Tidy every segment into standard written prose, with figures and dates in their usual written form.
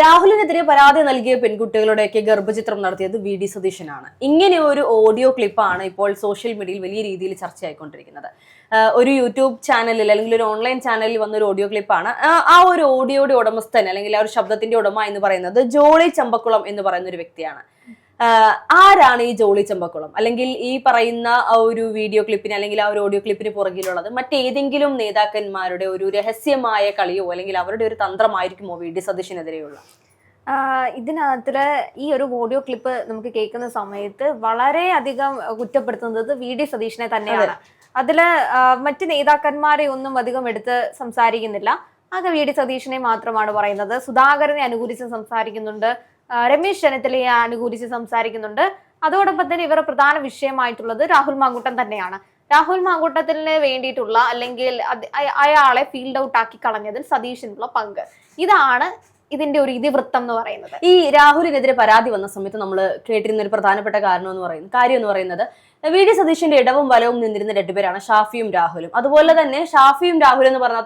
രാഹുലിനെതിരെ പരാതി നൽകിയ പെൺകുട്ടികളുടെയൊക്കെ ഗർഭചിത്രം നടത്തിയത് വി.ഡി. സതീശനാണ്. ഇങ്ങനെ ഒരു ഓഡിയോ ക്ലിപ്പാണ് ഇപ്പോൾ സോഷ്യൽ മീഡിയയിൽ വലിയ രീതിയിൽ ചർച്ചയായിക്കൊണ്ടിരിക്കുന്നത്. ഒരു യൂട്യൂബ് ചാനലിൽ അല്ലെങ്കിൽ ഒരു ഓൺലൈൻ ചാനലിൽ വന്ന ഒരു ഓഡിയോ ക്ലിപ്പാണ്. ആ ഒരു ഓഡിയോയുടെ ഉടമസ്ഥൻ അല്ലെങ്കിൽ ആ ഒരു ശബ്ദത്തിന്റെ ഉടമ എന്ന് പറയുന്നത് ജോളി ചമ്പക്കുളം എന്ന് പറയുന്ന ഒരു വ്യക്തിയാണ്. ആരാണ് ഈ ജോളി ചമ്പക്കുളം? അല്ലെങ്കിൽ ഈ പറയുന്ന ഒരു വീഡിയോ ക്ലിപ്പിന് അല്ലെങ്കിൽ ആ ഒരു ഓഡിയോ ക്ലിപ്പിന് പുറകിലുള്ളത് മറ്റേതെങ്കിലും നേതാക്കന്മാരുടെ ഒരു രഹസ്യമായ കളിയോ അല്ലെങ്കിൽ അവരുടെ ഒരു തന്ത്രമായിരിക്കുമോ വി.ഡി. സതീശനെതിരെയുള്ള? ഇതിനകത്തില് ഈ ഒരു ഓഡിയോ ക്ലിപ്പ് നമുക്ക് കേൾക്കുന്ന സമയത്ത് വളരെ അധികം കുറ്റപ്പെടുത്തുന്നത് വി.ഡി. സതീശനെ തന്നെയാണ്. അതില് മറ്റ് നേതാക്കന്മാരെ ഒന്നും അധികം എടുത്ത് സംസാരിക്കുന്നില്ല. ആകെ വി.ഡി. സതീശനെ മാത്രമാണ് പറയുന്നത്. സുധാകരനെ അനുകൂലിച്ച് സംസാരിക്കുന്നുണ്ട്, രമേശ് ചെന്നിത്തലയെ അനുകൂലിച്ച് സംസാരിക്കുന്നുണ്ട്. അതോടൊപ്പം തന്നെ ഇവരുടെ പ്രധാന വിഷയമായിട്ടുള്ളത് രാഹുൽ മാങ്കൂട്ടം തന്നെയാണ്. രാഹുൽ മാങ്കൂട്ടത്തിന് വേണ്ടിയിട്ടുള്ള അല്ലെങ്കിൽ അയാളെ ഫീൽഡ് ഔട്ട് ആക്കി കളഞ്ഞതിൽ സതീശനുള്ള പങ്ക്, ഇതാണ് ഇതിന്റെ ഒരു ഇതിവൃത്തം എന്ന് പറയുന്നത്. ഈ രാഹുലിനെതിരെ പരാതി വന്ന സമയത്ത് നമ്മൾ കേട്ടിരുന്ന ഒരു പ്രധാനപ്പെട്ട കാര്യം എന്ന് പറയുന്നത് വി.ഡി. സതീശന്റെ ഇടവും വലവും നിന്നിരുന്ന രണ്ടുപേരാണ് ഷാഫിയും രാഹുലും. അതുപോലെ തന്നെ ഷാഫിയും രാഹുലും എന്ന് പറഞ്ഞാൽ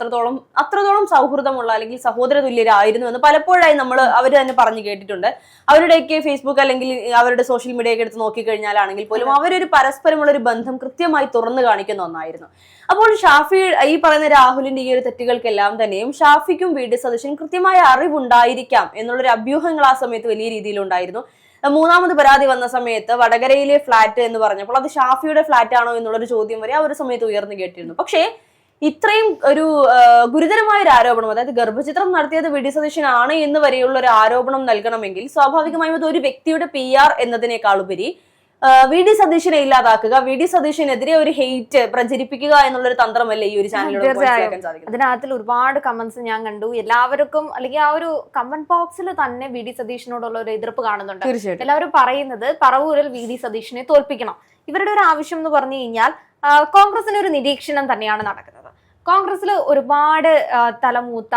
അത്രത്തോളം സൗഹൃദമുള്ള അല്ലെങ്കിൽ സഹോദര തുല്യരായിരുന്നു എന്ന് പലപ്പോഴായി അവർ തന്നെ പറഞ്ഞു കേട്ടിട്ടുണ്ട്. അവരുടെയൊക്കെ ഫേസ്ബുക്ക് അല്ലെങ്കിൽ അവരുടെ സോഷ്യൽ മീഡിയ ഒക്കെ എടുത്ത് നോക്കിക്കഴിഞ്ഞാലാണെങ്കിൽ പോലും അവരൊരു പരസ്പരമുള്ള ഒരു ബന്ധം കൃത്യമായി തുറന്നു കാണിക്കുന്ന ഒന്നായിരുന്നു. അപ്പോൾ ഷാഫി ഈ പറയുന്ന രാഹുലിന്റെ ഈ ഒരു തെറ്റുകൾക്കെല്ലാം തന്നെയും ഷാഫിക്കും വി.ഡി. സതീശനും കൃത്യമായ അറിവുണ്ടായിരിക്കാം എന്നുള്ളൊരു അഭ്യൂഹങ്ങൾ ആ സമയത്ത് വലിയ രീതിയിലുണ്ടായിരുന്നു. മൂന്നാമത് പരാതി വന്ന സമയത്ത് വടകരയിലെ ഫ്ലാറ്റ് എന്ന് പറഞ്ഞപ്പോൾ അത് ഷാഫിയുടെ ഫ്ലാറ്റ് ആണോ എന്നുള്ളൊരു ചോദ്യം വരെ ആ ഒരു സമയത്ത് ഉയർന്നു കേട്ടിരുന്നു. പക്ഷേ ഇത്രയും ഒരു ഗുരുതരമായ ഒരു ആരോപണം, അതായത് ഗർഭചിത്രം നടത്തിയത് വി.ഡി. സതീശനാണ് എന്ന് വരെയുള്ള ഒരു ആരോപണം നൽകണമെങ്കിൽ സ്വാഭാവികമായും അത് ഒരു വ്യക്തിയുടെ PR എന്നതിനേക്കാളുപരി വി.ഡി. സതീശനെ ഇല്ലാതാക്കുക, വി.ഡി. സതീശനെതിരെ ഒരു ഹെയ്റ്റ് പ്രചരിപ്പിക്കുക എന്നുള്ളൊരു തന്ത്രമല്ലേ ഈ ഒരു ചാനലിലൂടെ മനസ്സിലാക്കാൻ സാധിക്കും. അതിനകത്തിൽ ഒരുപാട് കമന്റ്സ് ഞാൻ കണ്ടു. എല്ലാവർക്കും അല്ലെങ്കിൽ ആ ഒരു കമന്റ് ബോക്സിൽ തന്നെ വി.ഡി. സതീശനോടുള്ള ഒരു എതിർപ്പ് കാണുന്നുണ്ട്. എല്ലാവരും പറയുന്നത് പറവൂരിൽ വി.ഡി. സതീശനെ തോൽപ്പിക്കണം. ഇവരുടെ ഒരു ആവശ്യം എന്ന് പറഞ്ഞു കഴിഞ്ഞാൽ കോൺഗ്രസിന് ഒരു നിരീക്ഷണം തന്നെയാണ് നടക്കുന്നത്. കോൺഗ്രസിൽ ഒരുപാട് തലമൂത്ത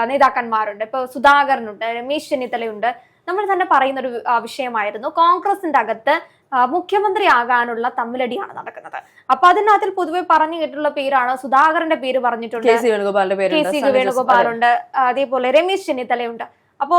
നേതാക്കന്മാരുണ്ട്. ഇപ്പൊ സുധാകരനുണ്ട്, രമേശ് ചെന്നിത്തലയുണ്ട്. നമ്മൾ തന്നെ പറയുന്ന ഒരു വിഷയമായിരുന്നു, കോൺഗ്രസിന്റെ അകത്ത് മുഖ്യമന്ത്രി ആകാനുള്ള തമ്മിലടിയാണ് നടക്കുന്നത്. അപ്പൊ അതിനകത്തിൽ പൊതുവെ പറഞ്ഞു കേട്ടുള്ള പേരാണ്, സുധാകരന്റെ പേര് പറഞ്ഞിട്ടുണ്ട്, കെ.സി. വേണുഗോപാലുണ്ട്, അതേപോലെ രമേശ് ചെന്നിത്തലയുണ്ട്. അപ്പോ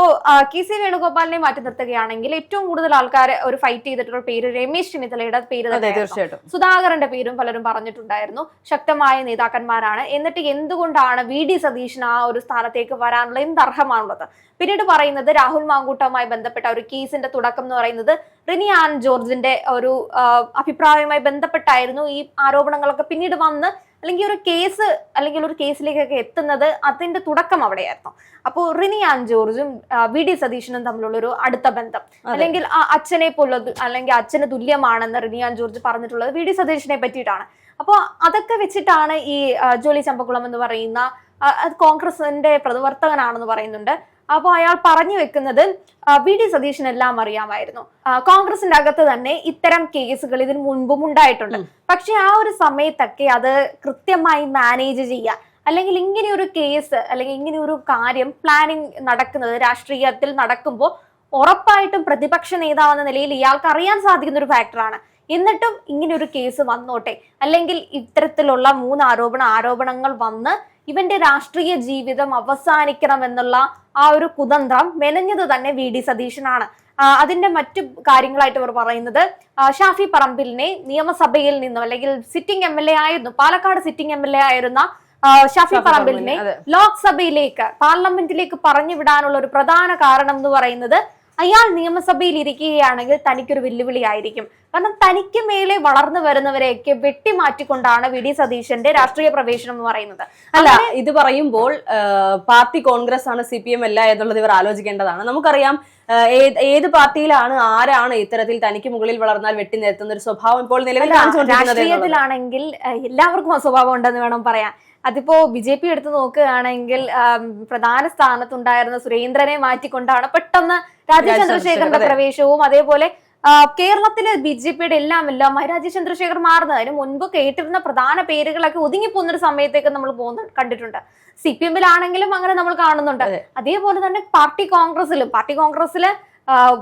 കെ.സി. വേണുഗോപാലിനെ മാറ്റി നിർത്തുകയാണെങ്കിൽ ഏറ്റവും കൂടുതൽ ആൾക്കാർ ഒരു ഫൈറ്റ് ചെയ്തിട്ടുള്ള പേര് രമേശ് ചെന്നിത്തലയുടെ പേര് തന്നെ. സുധാകരന്റെ പേരും പലരും പറഞ്ഞിട്ടുണ്ടായിരുന്നു. ശക്തമായ നേതാക്കന്മാരാണ്. എന്നിട്ട് എന്തുകൊണ്ടാണ് വി.ഡി. സതീശൻ ആ ഒരു സ്ഥാനത്തേക്ക് വരാനുള്ള എന്തർഹമാണുള്ളത്? പിന്നീട് പറയുന്നത് രാഹുൽ മാങ്കൂട്ടവുമായി ബന്ധപ്പെട്ട ഒരു കേസിന്റെ തുടക്കം എന്ന് പറയുന്നത് റിനി ആൻ ജോർജിന്റെ ഒരു അഭിപ്രായവുമായി ബന്ധപ്പെട്ടായിരുന്നു ഈ ആരോപണങ്ങളൊക്കെ പിന്നീട് വന്ന് അല്ലെങ്കിൽ ഒരു കേസ് അല്ലെങ്കിൽ ഒരു കേസിലേക്കൊക്കെ എത്തുന്നത്. അതിന്റെ തുടക്കം അവിടെയായിരുന്നു. അപ്പോൾ റിനി ആൻ ജോർജും വി.ഡി. സതീശനും തമ്മിലുള്ള ഒരു അടുത്ത ബന്ധം, അല്ലെങ്കിൽ അച്ഛനെ പോലുള്ളത് അല്ലെങ്കിൽ അച്ഛന് തുല്യമാണെന്ന് റിനി ആൻ ജോർജ് പറഞ്ഞിട്ടുള്ളത് വി.ഡി. സതീശനെ പറ്റിയിട്ടാണ്. അപ്പോൾ അതൊക്കെ വെച്ചിട്ടാണ് ഈ ജോളി ചമ്പക്കുളം എന്ന് പറയുന്ന കോൺഗ്രസിന്റെ പ്രവർത്തകനാണെന്ന് പറയുന്നുണ്ട്. അപ്പോൾ അയാൾ പറഞ്ഞു വെക്കുന്നത് വി.ഡി. സതീശനെല്ലാം അറിയാമായിരുന്നു. കോൺഗ്രസിന്റെ അകത്ത് തന്നെ ഇത്തരം കേസുകൾ ഇതിനു മുൻപും ഉണ്ടായിട്ടുണ്ട്. പക്ഷെ ആ ഒരു സമയത്തൊക്കെ അത് കൃത്യമായി മാനേജ് ചെയ്യാൻ, അല്ലെങ്കിൽ ഇങ്ങനെ ഒരു കേസ് അല്ലെങ്കിൽ ഇങ്ങനെ ഒരു കാര്യം പ്ലാനിങ് നടക്കുന്നത് രാഷ്ട്രീയത്തിൽ നടക്കുമ്പോൾ ഉറപ്പായിട്ടും പ്രതിപക്ഷ നേതാവെന്ന നിലയിൽ ഇയാൾക്ക് അറിയാൻ സാധിക്കുന്ന ഒരു ഫാക്ടറാണ്. എന്നിട്ടും ഇങ്ങനെ ഒരു കേസ് വന്നോട്ടെ, അല്ലെങ്കിൽ ഇത്തരത്തിലുള്ള 3 ആരോപണങ്ങൾ വന്ന് ഇവന്റെ രാഷ്ട്രീയ ജീവിതം അവസാനിക്കണം എന്നുള്ള ആ ഒരു കുതന്ത്രം മെനഞ്ഞത് തന്നെ വി.ഡി. സതീശനാണ്. അതിന്റെ മറ്റു കാര്യങ്ങളായിട്ട് ഇവർ പറയുന്നത് ഷാഫി പറമ്പിലിനെ നിയമസഭയിൽ നിന്നും അല്ലെങ്കിൽ സിറ്റിംഗ് MLA ആയിരുന്നു, പാലക്കാട് സിറ്റിംഗ് MLA ആയിരുന്ന ഷാഫി പറമ്പിലിനെ ലോക്സഭയിലേക്ക് പാർലമെന്റിലേക്ക് പറഞ്ഞു വിടാനുള്ള ഒരു പ്രധാന കാരണം എന്ന് പറയുന്നത് അയാൾ നിയമസഭയിൽ ഇരിക്കുകയാണെങ്കിൽ തനിക്കൊരു വെല്ലുവിളി ആയിരിക്കും. കാരണം തനിക്ക് മേലെ വളർന്നു വരുന്നവരെയൊക്കെ വെട്ടിമാറ്റിക്കൊണ്ടാണ് വി.ഡി. സതീശന്റെ രാഷ്ട്രീയ പ്രവേശനം എന്ന് പറയുന്നത്. അല്ല, ഇത് പറയുമ്പോൾ പാർട്ടി കോൺഗ്രസ് ആണ്, CPM അല്ല എന്നുള്ളത് ഇവർ ആലോചിക്കേണ്ടതാണ്. നമുക്കറിയാം ഏത് പാർട്ടിയിലാണ് ആരാണ് ഇത്തരത്തിൽ തനിക്ക് മുകളിൽ വളർന്നാൽ വെട്ടി നിരത്തുന്ന ഒരു സ്വഭാവം ഇപ്പോൾ നിലവിൽ രാഷ്ട്രീയത്തിലാണെങ്കിൽ എല്ലാവർക്കും ആ സ്വഭാവം ഉണ്ടെന്ന് വേണം പറയാൻ. അതിപ്പോ BJP എടുത്ത് നോക്കുകയാണെങ്കിൽ പ്രധാന സ്ഥാനത്തുണ്ടായിരുന്ന സുരേന്ദ്രനെ മാറ്റിക്കൊണ്ടാണ് പെട്ടെന്ന് രാജീവ് ചന്ദ്രശേഖരന്റെ പ്രവേശവും, അതേപോലെ കേരളത്തിലെ BJPയുടെ എല്ലാം രാജീവ് ചന്ദ്രശേഖർ മാറുന്നത്. അതിന് മുൻപ് കേട്ടിരുന്ന പ്രധാന പേരുകളൊക്കെ ഒതുങ്ങിപ്പോകുന്നൊരു സമയത്തേക്ക് നമ്മൾ കണ്ടിട്ടുണ്ട്. CPM-ലാണെങ്കിലും അങ്ങനെ നമ്മൾ കാണുന്നുണ്ട്. അതേപോലെ തന്നെ പാർട്ടി കോൺഗ്രസില്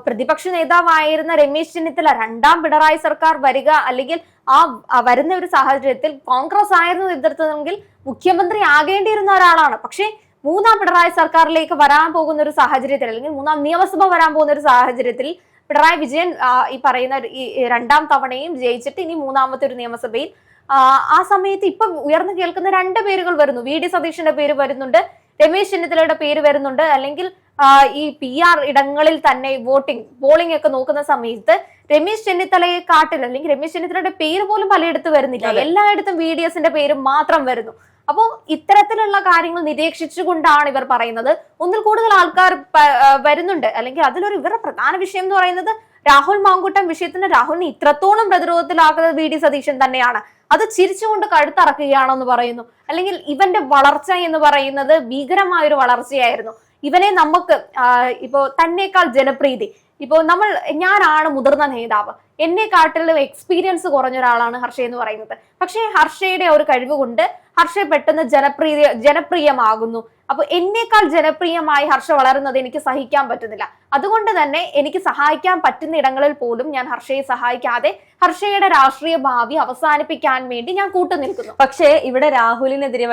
പ്രതിപക്ഷ നേതാവായിരുന്ന രമേശ് ചെന്നിത്തല രണ്ടാം പിണറായി സർക്കാർ വരിക അല്ലെങ്കിൽ ആ വരുന്ന ഒരു സാഹചര്യത്തിൽ കോൺഗ്രസ് ആയിരുന്നു എതിർത്തതെങ്കിൽ മുഖ്യമന്ത്രി ആകേണ്ടിയിരുന്ന ഒരാളാണ്. പക്ഷേ മൂന്നാം പിണറായി സർക്കാരിലേക്ക് വരാൻ പോകുന്ന ഒരു സാഹചര്യത്തിൽ, അല്ലെങ്കിൽ മൂന്നാം നിയമസഭ വരാൻ പോകുന്ന ഒരു സാഹചര്യത്തിൽ പിണറായി വിജയൻ ഈ പറയുന്ന ഈ രണ്ടാം തവണയും ജയിച്ചിട്ട് ഇനി മൂന്നാമത്തെ ഒരു നിയമസഭയിൽ ആ സമയത്ത് ഇപ്പൊ ഉയർന്നു കേൾക്കുന്ന 2 പേരുകൾ വരുന്നു. വി.ഡി. സതീശന്റെ പേര് വരുന്നുണ്ട്, രമേശ് ചെന്നിത്തലയുടെ പേര് വരുന്നുണ്ട്. അല്ലെങ്കിൽ ഈ PR ഇടങ്ങളിൽ തന്നെ പോളിംഗ് ഒക്കെ നോക്കുന്ന സമയത്ത് രമേശ് ചെന്നിത്തലയെ കാട്ടിൽ, അല്ലെങ്കിൽ രമേശ് ചെന്നിത്തലയുടെ പേര് പോലും പലയിടത്ത് വരുന്നില്ല, എല്ലായിടത്തും VDSന്റെ പേര് മാത്രം വരുന്നു. അപ്പോൾ ഇത്തരത്തിലുള്ള കാര്യങ്ങൾ നിരീക്ഷിച്ചുകൊണ്ടാണ് ഇവർ പറയുന്നത് ഒന്നിൽ കൂടുതൽ ആൾക്കാർ വരുന്നുണ്ട്. അല്ലെങ്കിൽ അതിലൊരു ഇവരുടെ പ്രധാന വിഷയം എന്ന് പറയുന്നത് രാഹുൽ മാങ്കൂട്ടം വിഷയത്തിന് രാഹുലിനെ ഇത്രത്തോളം പ്രതിരോധത്തിലാക്കുന്നത് വി.ഡി. സതീശൻ തന്നെയാണ്. അത് ചിരിച്ചുകൊണ്ട് കഴുത്തറക്കുകയാണെന്ന് പറയുന്നു. അല്ലെങ്കിൽ ഇവന്റെ വളർച്ച എന്ന് പറയുന്നത് ഭീകരമായ ഒരു വളർച്ചയായിരുന്നു. ഇവനെ നമുക്ക് ഇപ്പോ തന്നേക്കാൾ ജനപ്രീതി, ഇപ്പോ ഞാനാണ് മുതിർന്ന നേതാവ്, എന്നെക്കാട്ടിലും എക്സ്പീരിയൻസ് കുറഞ്ഞ ഒരാളാണ് ഹർഷ എന്ന് പറയുന്നത്. പക്ഷേ ഹർഷയുടെ ഒരു കഴിവ് കൊണ്ട് ഹർഷ പെട്ടെന്ന് ജനപ്രിയമാകുന്നു. അപ്പൊ എന്നേക്കാൾ ജനപ്രിയമായി ഹർഷ വളരുന്നത് എനിക്ക് സഹിക്കാൻ പറ്റുന്നില്ല. അതുകൊണ്ട് തന്നെ എനിക്ക് സഹായിക്കാൻ പറ്റുന്ന ഇടങ്ങളിൽ പോലും ഞാൻ ഹർഷയെ സഹായിക്കാതെ ഹർഷയുടെ രാഷ്ട്രീയ ഭാവി അവസാനിപ്പിക്കാൻ വേണ്ടി ഞാൻ കൂട്ടുനിൽക്കുന്നു. പക്ഷേ ഇവിടെ രാഹുലിനെതിരെ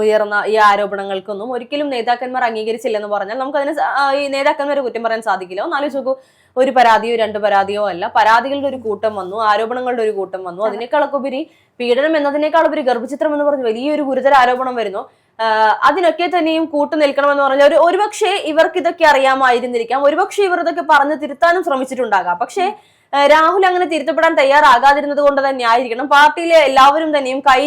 ഉയർന്ന ഈ ആരോപണങ്ങൾക്കൊന്നും ഒരിക്കലും നേതാക്കന്മാർ അംഗീകരിച്ചില്ലെന്ന് പറഞ്ഞാൽ നമുക്കതിന് ഈ നേതാക്കന്മാരെ കുറ്റം പറയാൻ സാധിക്കില്ല. ഒന്ന് ആലോചിച്ച് നോക്കൂ, ഒരു പരാതിയോ 2 പരാതിയോ അല്ല, പരാതികളുടെ ഒരു കൂട്ടം വന്നു, ആരോപണങ്ങളുടെ ഒരു കൂട്ടം വന്നു. അതിനേക്കാളൊക്കെ ഉപരി പീഡനം എന്നതിനേക്കാൾ ഉപരി ഗർഭചിത്രം എന്ന് പറഞ്ഞ് വലിയൊരു ഗുരുതര ആരോപണം വരുന്നു. അതിനൊക്കെ തന്നെയും കൂട്ടു നിൽക്കണമെന്ന് പറഞ്ഞാൽ ഒരുപക്ഷെ ഇവർക്ക് ഇതൊക്കെ അറിയാമായിരുന്നിരിക്കാം, ഒരുപക്ഷെ ഇവർ ഇതൊക്കെ പറഞ്ഞു തിരുത്താനും ശ്രമിച്ചിട്ടുണ്ടാകാം. പക്ഷേ രാഹുൽ അങ്ങനെ തിരുത്തപ്പെടാൻ തയ്യാറാകാതിരുന്നത് കൊണ്ട് തന്നെ ആയിരിക്കണം പാർട്ടിയിലെ എല്ലാവരും തന്നെയും കൈ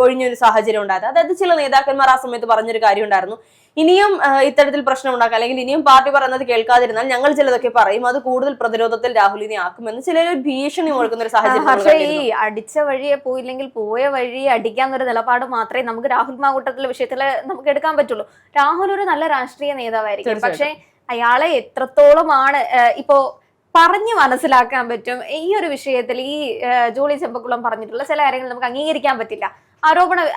ഒഴിഞ്ഞൊരു സാഹചര്യം ഉണ്ടായത്. അതായത് ചില നേതാക്കന്മാർ ആ സമയത്ത് പറഞ്ഞൊരു കാര്യം ഉണ്ടായിരുന്നു, ഇനിയും ഇത്തരത്തിൽ പ്രശ്നം ഉണ്ടാക്കാം, അല്ലെങ്കിൽ ഇനിയും പാർട്ടി പറയുന്നത് കേൾക്കാതിരുന്നാൽ ഞങ്ങൾ ചിലതൊക്കെ പറയും, അത് കൂടുതൽ പ്രതിരോധത്തിൽ രാഹുലിനെ ആക്കുമെന്ന് ചിലർ ഭീഷണി മുഴക്കുന്ന ഒരു സാഹചര്യം. പക്ഷേ ഈ അടിച്ച വഴിയെ പോയില്ലെങ്കിൽ പോയ വഴിയെ അടിക്കാന്നൊരു നിലപാട് മാത്രമേ നമുക്ക് രാഹുൽ മാങ്കൂട്ടത്തിലെ വിഷയത്തിൽ നമുക്ക് എടുക്കാൻ പറ്റുള്ളൂ. രാഹുൽ ഒരു നല്ല രാഷ്ട്രീയ നേതാവായിരിക്കും, പക്ഷെ അയാളെ എത്രത്തോളമാണ് ഇപ്പോ പറഞ്ഞു മനസ്സിലാക്കാൻ പറ്റും ഈ ഒരു വിഷയത്തിൽ. ഈ ജോളി ചെമ്പക്കുളം പറഞ്ഞിട്ടുള്ള ചില കാര്യങ്ങൾ നമുക്ക് അംഗീകരിക്കാൻ പറ്റില്ല.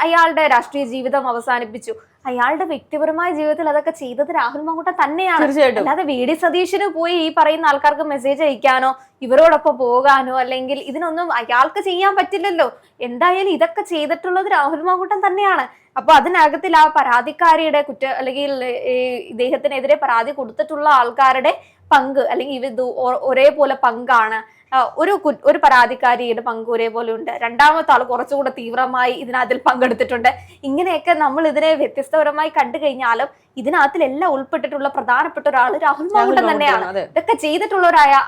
അയാളുടെ രാഷ്ട്രീയ ജീവിതം അവസാനിപ്പിച്ചു, അയാളുടെ വ്യക്തിപരമായ ജീവിതത്തിൽ അതൊക്കെ ചെയ്തത് രാഹുൽ മാങ്കൂട്ടം തന്നെയാണ്. അല്ലാതെ വി.ഡി. സതീശന് പോയി ഈ പറയുന്ന ആൾക്കാർക്ക് മെസ്സേജ് അയക്കാനോ ഇവരോടൊപ്പം പോകാനോ അല്ലെങ്കിൽ ഇതിനൊന്നും അയാൾക്ക് ചെയ്യാൻ പറ്റില്ലല്ലോ. എന്തായാലും ഇതൊക്കെ ചെയ്തിട്ടുള്ളത് രാഹുൽ മാങ്കൂട്ടം തന്നെയാണ്. അപ്പൊ അതിനകത്തിൽ ആ പരാതിക്കാരിയുടെ അല്ലെങ്കിൽ ഇദ്ദേഹത്തിനെതിരെ പരാതി കൊടുത്തിട്ടുള്ള ആൾക്കാരുടെ പങ്ക്, അല്ലെങ്കിൽ ഇത് ഒരേപോലെ പങ്കാണ്. ഒരു പരാതിക്കാരിയുടെ പങ്ക് ഒരേപോലെ ഉണ്ട്, രണ്ടാമത്തെ ആൾ കുറച്ചുകൂടെ തീവ്രമായി ഇതിനകത്തിൽ പങ്കെടുത്തിട്ടുണ്ട്. ഇങ്ങനെയൊക്കെ നമ്മൾ ഇതിനെ വ്യത്യസ്തപരമായി കണ്ടു കഴിഞ്ഞാലും ഇതിനകത്തിലെല്ലാം ഉൾപ്പെട്ടിട്ടുള്ള പ്രധാനപ്പെട്ട ഒരാൾ രാഹുൽ മാങ്കൂട്ടം തന്നെയാണ്. ഇതൊക്കെ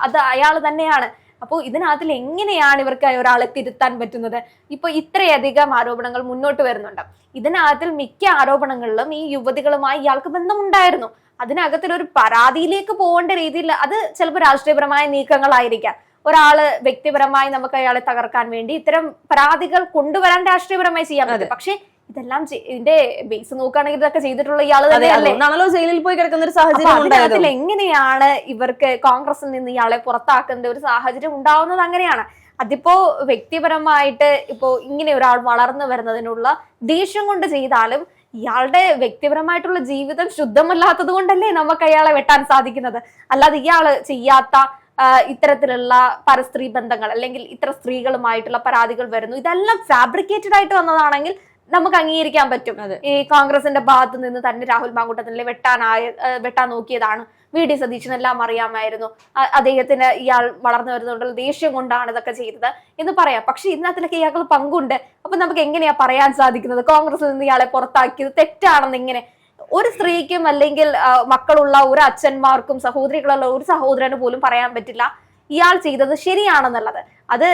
അത് അയാൾ തന്നെയാണ്. അപ്പോൾ ഇതിനകത്തിൽ എങ്ങനെയാണ് ഇവർക്ക് ഒരാളെ തിരുത്താൻ പറ്റുന്നത്? ഇപ്പൊ ഇത്രയധികം ആരോപണങ്ങൾ മുന്നോട്ട് വരുന്നുണ്ട്. ഇതിനകത്തിൽ മിക്ക ആരോപണങ്ങളിലും ഈ യുവതികളുമായി ഇയാൾക്ക് ബന്ധമുണ്ടായിരുന്നു. അതിനകത്തിലൊരു പരാതിയിലേക്ക് പോകേണ്ട രീതിയിൽ അത് ചിലപ്പോൾ രാഷ്ട്രീയപരമായ നീക്കങ്ങളായിരിക്കാം. ഒരാള് വ്യക്തിപരമായി നമുക്ക് അയാളെ തകർക്കാൻ വേണ്ടി ഇത്തരം പരാതികൾ കൊണ്ടുവരാൻ രാഷ്ട്രീയപരമായി ചെയ്യാൻ പറ്റും. പക്ഷെ ഇതെല്ലാം ഇതിന്റെ ബേസ് നോക്കുകയാണെങ്കിൽ ഇതൊക്കെ ചെയ്തിട്ടുള്ള ഇയാള് തന്നെയല്ലേ ജയിലിൽ പോയി കിടക്കുന്ന ഒരു സാഹചര്യം. എങ്ങനെയാണ് ഇവർക്ക് കോൺഗ്രസിൽ നിന്ന് ഇയാളെ പുറത്താക്കേണ്ട ഒരു സാഹചര്യം ഉണ്ടാവുന്നത്? അങ്ങനെയാണ്. അതിപ്പോ വ്യക്തിപരമായിട്ട് ഇപ്പോ ഇങ്ങനെ ഒരാൾ വളർന്നു വരുന്നതിനുള്ള ദേഷ്യം കൊണ്ട് ചെയ്താലും ഇയാളുടെ വ്യക്തിപരമായിട്ടുള്ള ജീവിതം ശുദ്ധമല്ലാത്തത് കൊണ്ടല്ലേ നമുക്ക് അയാളെ വെട്ടാൻ സാധിക്കുന്നത്. അല്ലാതെ ഇയാള് ചെയ്യാത്ത ഇത്തരത്തിലുള്ള പരസ്ത്രീ ബന്ധങ്ങൾ അല്ലെങ്കിൽ ഇത്ര സ്ത്രീകളുമായിട്ടുള്ള പരാതികൾ വരുന്നു, ഇതെല്ലാം ഫാബ്രിക്കേറ്റഡ് ആയിട്ട് വന്നതാണെങ്കിൽ നമുക്ക് അംഗീകരിക്കാൻ പറ്റും. ഈ കോൺഗ്രസിന്റെ ഭാഗത്ത് നിന്ന് തന്നെ രാഹുൽ മാങ്കൂട്ടത്തിനെ വെട്ടാൻ നോക്കിയതാണ്. വി.ഡി. സതീശനെല്ലാം അറിയാമായിരുന്നു, അദ്ദേഹത്തിന് ഇയാൾ വളർന്നു വരുന്നതുകൊണ്ടുള്ള ദേഷ്യം കൊണ്ടാണ് ഇതൊക്കെ ചെയ്തത് എന്ന് പറയാം. പക്ഷെ ഇതിനകത്തിലൊക്കെ ഇയാൾക്ക് പങ്കുണ്ട്. അപ്പൊ നമുക്ക് എങ്ങനെയാ പറയാൻ സാധിക്കുന്നത് കോൺഗ്രസിൽ നിന്ന് ഇയാളെ പുറത്താക്കിയത് തെറ്റാണെന്ന്? ഇങ്ങനെ ഒരു സ്ത്രീക്കും അല്ലെങ്കിൽ മക്കളുള്ള ഒരു അച്ഛന്മാർക്കും സഹോദരികളുള്ള ഒരു സഹോദരന് പോലും പറയാൻ പറ്റില്ല ഇയാൾ ചെയ്തത് ശരിയാണെന്നുള്ളത്. അത്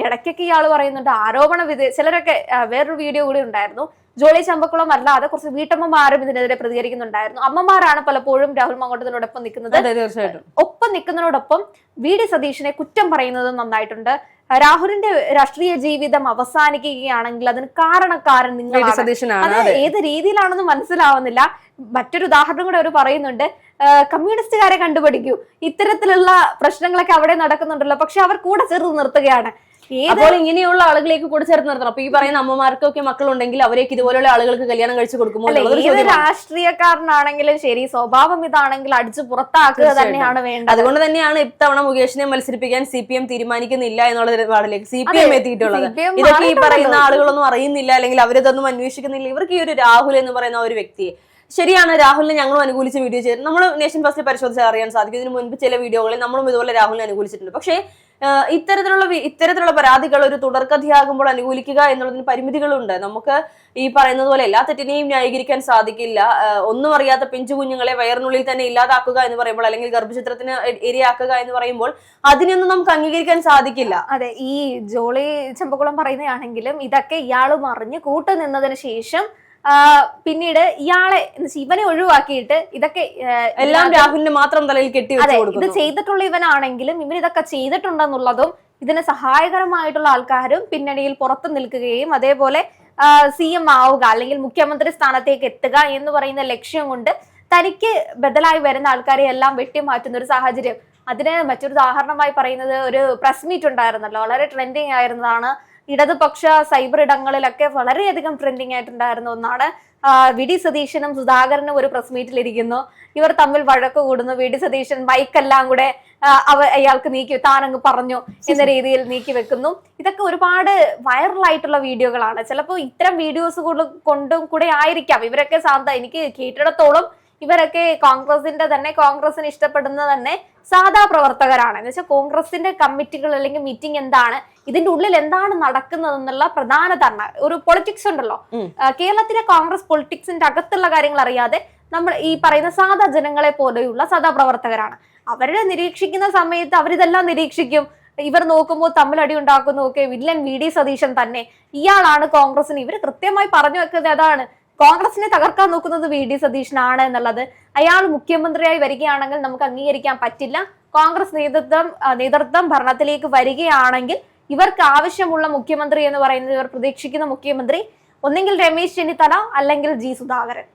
ഇടയ്ക്കൊക്കെ ഇയാൾ പറയുന്നുണ്ട് ആരോപണ ചിലരൊക്കെ വേറൊരു വീഡിയോ കൂടി ഉണ്ടായിരുന്നു, ജോളി ചമ്പക്കുളം അല്ലാതെ കുറച്ച് വീട്ടമ്മമാരും ഇതിനെതിരെ പ്രതികരിക്കുന്നുണ്ടായിരുന്നു. അമ്മമാരാണ് പലപ്പോഴും രാഹുൽ മാങ്കൂട്ടത്തിനോടൊപ്പം നിൽക്കുന്നത്. ഒപ്പം നിൽക്കുന്നതിനോടൊപ്പം വി.ഡി. സതീശനെ കുറ്റം പറയുന്നത് നന്നായിട്ടുണ്ട്. രാഹുലിന്റെ രാഷ്ട്രീയ ജീവിതം അവസാനിക്കുകയാണെങ്കിൽ അതിന് കാരണക്കാരൻ നിങ്ങളാണ്. അത് ഏത് രീതിയിലാണെന്ന് മനസ്സിലാവുന്നില്ല. മറ്റൊരു ഉദാഹരണം കൂടെ അവർ പറയുന്നുണ്ട്, കമ്മ്യൂണിസ്റ്റുകാരെ കണ്ടുപിടിക്കൂ, ഇത്തരത്തിലുള്ള പ്രശ്നങ്ങളൊക്കെ അവിടെ നടക്കുന്നുണ്ടല്ലോ, പക്ഷെ അവർ കൂടെ ചേർത്ത് നിർത്തുകയാണ്. അപ്പോൾ ഇങ്ങനെയുള്ള ആളുകളേക്ക് കൂടെ ചേർത്ത് നിർത്തണം. അപ്പൊ ഈ പറയുന്ന അമ്മമാർക്കൊക്കെ മക്കളുണ്ടെങ്കിൽ അവരേക്ക് ഇതുപോലെയുള്ള ആളുകൾക്ക് കല്യാണം കഴിച്ചു കൊടുക്കുമ്പോൾ ഏത് രാഷ്ട്രീയക്കാരനാണെങ്കിലും ശരി, സ്വഭാവം ഇതാണെങ്കിൽ അടിച്ചു പുറത്താക്കുക തന്നെയാണ് വേണ്ടത്. അതുകൊണ്ട് തന്നെയാണ് ഇത്തവണ മുകേഷിനെ മത്സരിപ്പിക്കാൻ CPM തീരുമാനിക്കുന്നില്ല എന്നുള്ള നിലപാടിലേക്ക് CPM എത്തിയിട്ടുള്ളത്. ഇതൊക്കെ ഈ പറയുന്ന ആളുകളൊന്നും അറിയുന്നില്ല, അല്ലെങ്കിൽ അവരിതൊന്നും അന്വേഷിക്കുന്നില്ല. ഇവർക്ക് ഈ ഒരു രാഹുൽ എന്ന് പറയുന്ന ഒരു വ്യക്തിയെ ശരിയാണ്, രാഹുലിനെ ഞങ്ങളും അനുകൂലിച്ച് വീഡിയോ ചെയ്തു. നമ്മൾ നേഷൻ ഫസ്റ്റിൽ പരിശോധിച്ചാൽ അറിയാൻ സാധിക്കും. ഇതിനു മുൻപ് ചില വീഡിയോകളിൽ നമ്മളും ഇതുപോലെ രാഹുലിനെ അനുകൂലിച്ചിട്ടുണ്ട്. പക്ഷേ ഇത്തരത്തിലുള്ള പരാതികൾ ഒരു തുടർക്കഥയാകുമ്പോൾ അനുകൂലിക്കുക എന്നുള്ളതിന് പരിമിതികളുണ്ട്. നമുക്ക് ഈ പറയുന്നത് പോലെ എല്ലാ തെറ്റിനെയും ന്യായീകരിക്കാൻ സാധിക്കില്ല. ഒന്നും അറിയാത്ത പിഞ്ചു കുഞ്ഞുങ്ങളെ വയറിനുള്ളിൽ തന്നെ ഇല്ലാതാക്കുക എന്ന് പറയുമ്പോൾ, അല്ലെങ്കിൽ ഗർഭചിത്രത്തിന് ഇരയാക്കുക എന്ന് പറയുമ്പോൾ അതിനൊന്നും നമുക്ക് അംഗീകരിക്കാൻ സാധിക്കില്ല. അതെ, ഈ ജോളി ചെമ്പക്കുളം പറയുന്നതാണെങ്കിലും ഇതൊക്കെ ഇയാള് മറിഞ്ഞ് കൂട്ടുനിന്നതിന് ശേഷം പിന്നീട് ഇയാളെ ഇവനെ ഒഴിവാക്കിയിട്ട് ഇതൊക്കെ എല്ലാം രാഹുലിന് മാത്രം തലയിൽ കെട്ടി വെച്ച് കൊടുക്കുന്നു. ഇത് ചെയ്തിട്ടുള്ള ഇവനാണെങ്കിലും ഇവൻ ഇതൊക്കെ ചെയ്തിട്ടുണ്ടെന്നുള്ളതും ഇതിന് സഹായകരമായിട്ടുള്ള ആൾക്കാരും പിന്നണിയിൽ പുറത്തു നിൽക്കുകയും അതേപോലെ CM ആവുക അല്ലെങ്കിൽ മുഖ്യമന്ത്രി സ്ഥാനത്തേക്ക് എത്തുക എന്ന് പറയുന്ന ലക്ഷ്യം കൊണ്ട് തനിക്ക് ബദലായി വരുന്ന ആൾക്കാരെ എല്ലാം വെട്ടിമാറ്റുന്ന ഒരു സാഹചര്യം. അതിന് മറ്റൊരു ഉദാഹരണമായി പറയുന്നത് ഒരു പ്രസ് മീറ്റ് ഉണ്ടായിരുന്നല്ലോ, വളരെ ട്രെൻഡിങ് ആയിരുന്നതാണ്. ഇടതുപക്ഷ സൈബർ ഇടങ്ങളിലൊക്കെ വളരെയധികം ട്രെൻഡിങ് ആയിട്ടുണ്ടായിരുന്ന ഒന്നാണ്. VD സതീശനും സുധാകരനും ഒരു പ്രസ് മീറ്റിലിരിക്കുന്നു, ഇവർ തമ്മിൽ വഴക്ക് കൂടുന്നു. VD സതീശൻ മൈക്കെല്ലാം കൂടെ അയാൾക്ക് താനങ്ങ് പറഞ്ഞു എന്ന രീതിയിൽ നീക്കി വെക്കുന്നു. ഇതൊക്കെ ഒരുപാട് വൈറലായിട്ടുള്ള വീഡിയോകളാണ്. ചിലപ്പോൾ ഇത്തരം വീഡിയോസ് കൊണ്ടും കൂടെ ആയിരിക്കാം ഇവരൊക്കെ എനിക്ക് കേട്ടിടത്തോളം ഇവരൊക്കെ കോൺഗ്രസിന് ഇഷ്ടപ്പെടുന്ന തന്നെ സാധാ പ്രവർത്തകരാണ്. എന്ന് വെച്ചാൽ കോൺഗ്രസിന്റെ കമ്മിറ്റികൾ അല്ലെങ്കിൽ മീറ്റിംഗ് എന്താണ്, ഇതിന്റെ ഉള്ളിൽ എന്താണ് നടക്കുന്നതെന്നുള്ള പ്രധാന ധാരണ, ഒരു പൊളിറ്റിക്സ് ഉണ്ടല്ലോ, കേരളത്തിലെ കോൺഗ്രസ് പൊളിറ്റിക്സിന്റെ അകത്തുള്ള കാര്യങ്ങൾ അറിയാതെ നമ്മൾ ഈ പറയുന്ന സാധാ ജനങ്ങളെ പോലെയുള്ള സാധാ പ്രവർത്തകരാണ്. അവരുടെ നിരീക്ഷിക്കുന്ന സമയത്ത് അവരിതെല്ലാം നിരീക്ഷിക്കും. ഇവർ നോക്കുമ്പോൾ തമ്മിലടി ഉണ്ടാക്കുന്നു, ഓക്കെ വില്ലൻ VD സതീശൻ തന്നെ, ഇയാളാണ് കോൺഗ്രസിന്. ഇവർ കൃത്യമായി പറഞ്ഞു വെക്കുന്നത് അതാണ്, കോൺഗ്രസിനെ തകർക്കാൻ നോക്കുന്നത് VD സതീശനാണ് എന്നുള്ളത്. അയാൾ മുഖ്യമന്ത്രിയായി വരികയാണെങ്കിൽ നമുക്ക് അംഗീകരിക്കാൻ പറ്റില്ല. കോൺഗ്രസ് നേതൃത്വം ഭരണത്തിലേക്ക് വരികയാണെങ്കിൽ ഇവർക്ക് ആവശ്യമുള്ള മുഖ്യമന്ത്രി എന്ന് പറയുന്നത്, ഇവർ പ്രതീക്ഷിക്കുന്ന മുഖ്യമന്ത്രി ഒന്നെങ്കിൽ രമേശ് ചെന്നിത്തല അല്ലെങ്കിൽ G സുധാകരൻ.